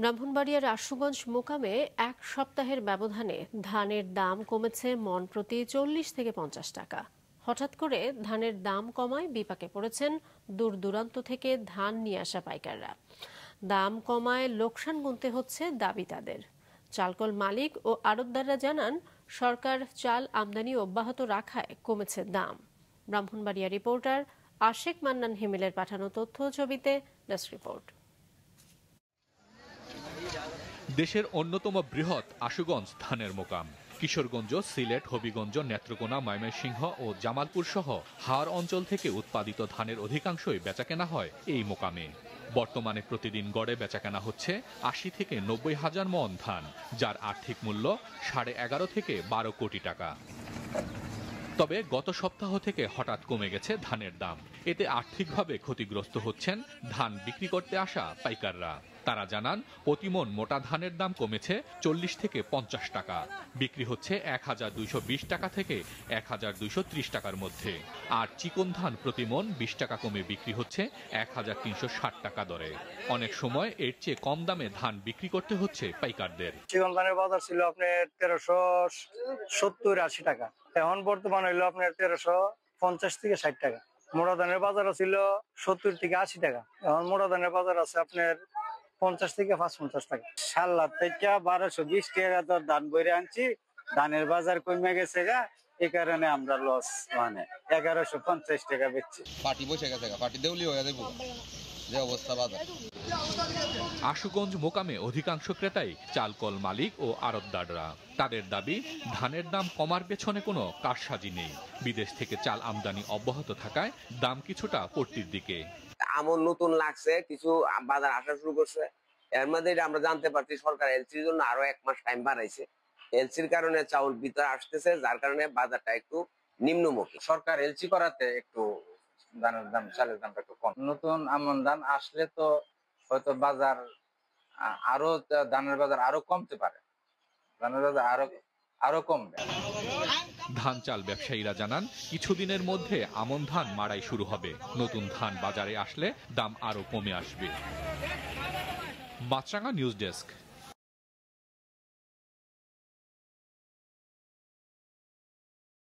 ব্রাহ্মণবাড়িয়ার আশুগঞ্জ মোকামে এক সপ্তাহের ব্যবধানে ধানের দাম কমেছে মণ প্রতি ৪০ থেকে ৫০ টাকা। হঠাৎ করে ধানের দাম কমায় বিপাকে পড়েছেন দূর দূরান্ত থেকে ধান নিয়ে আসা পাইকাররা। দাম কমায় লোকসান গুনতে হচ্ছে দাবি তাদের। চালকল মালিক ও আড়তদাররা জানান, সরকার চাল আমদানি অব্যাহত রাখায় কমেছে দাম। ব্রাহ্মণবাড়িয়া রিপোর্টার আশেক মান্নান হিমেলের পাঠানো তথ্য ছবিতে ডেস্ক রিপোর্ট। দেশের অন্যতম বৃহৎ আশুগঞ্জ ধানের মোকাম। কিশোরগঞ্জ, সিলেট, হবিগঞ্জ, নেত্রকোনা, ময়মনসিংহ ও জামালপুর সহ হাওর অঞ্চল থেকে উৎপাদিত ধানের অধিকাংশই বেচাকেনা হয় এই মোকামে। বর্তমানে প্রতিদিন গড়ে বেচাকেনা হচ্ছে ৮০ থেকে ৯০ হাজার মণ ধান, যার আর্থিক মূল্য ১১.৫ থেকে ১২ কোটি টাকা। তবে গত সপ্তাহ থেকে হঠাৎ কমে গেছে ধানের দাম। এতে আর্থিকভাবে ক্ষতিগ্রস্ত হচ্ছেন ধান বিক্রি করতে আসা পাইকাররা। তারা জানান, প্রতিমণ মোটা ধানের দাম কমেছে ৪০ থেকে ৫০ টাকা, বিক্রি হচ্ছে ১,২২০ টাকা থেকে ১,২৩০ টাকার মধ্যে। আর চিকন ধান প্রতিমণ ২০ টাকা কমে বিক্রি হচ্ছে ১,৩৬০ টাকা দরে। অনেক সময় এর চেয়ে কম দামে ধান বিক্রি করতে হচ্ছে পাইকারদের। চিকন ধানের বাজার ছিল আপনার ১৩৭০-৮০ টাকা, এখন বর্তমান হইলো আপনার ১৩৫০ থেকে ৬০ টাকা। মোটা ধানের বাজার ছিল ৭০ থেকে ৮০ টাকা, এখন মোটা ধানের বাজার আছে আপনার ৫০ থেকে ৫৫ টাকা। সাল্লা থেকে ১২২০ টাকা তো ধান বইরে আনছি, ধানের বাজার কমে গেছে গা, এই কারণে আমরা লস, মানে ১১৫০ টাকা বেচছি। পার্টি বসে গেছে, পার্টি দেউলি হয়ে যাবে যে অবস্থা বাজার। আশুগঞ্জ মোকামে অধিকাংশ ক্রেতাই চালকল মালিক ও আড়তদাররা। তাদের দাবি, ধানের দাম কমার পেছনে কোনো কারসাজি নেই। বিদেশ থেকে চাল আমদানি অব্যাহত থাকায় দাম কিছুটা পড়তির দিকে। আমন নতুন লাগছে, কিছু বাজার আসা শুরু করছে। এর মধ্যে আমরা জানতে পারছি সরকার এলসির জন্য আরো ১ মাস টাইম বাড়াইছে। এলসির কারণে চাউল ভিতরে আসতেছে, যার কারণে বাজারটা একটু নিম্নমুখী। সরকার এলসি করাতে একটু ধানের দাম, চালের দামটা একটু কম। নতুন আমন ধান আসলে তো হয়তো বাজার আরো, ধানের বাজার আরো কমতে পারে, ধানের বাজার আরো কমবে। ধান চাল ব্যবসায়ীরা জানান, কিছুদিনের মধ্যে আমন ধান মাড়াই শুরু হবে। নতুন ধান বাজারে আসলে দাম আরো কমে আসবে। মাছরাঙা নিউজ ডেস্ক।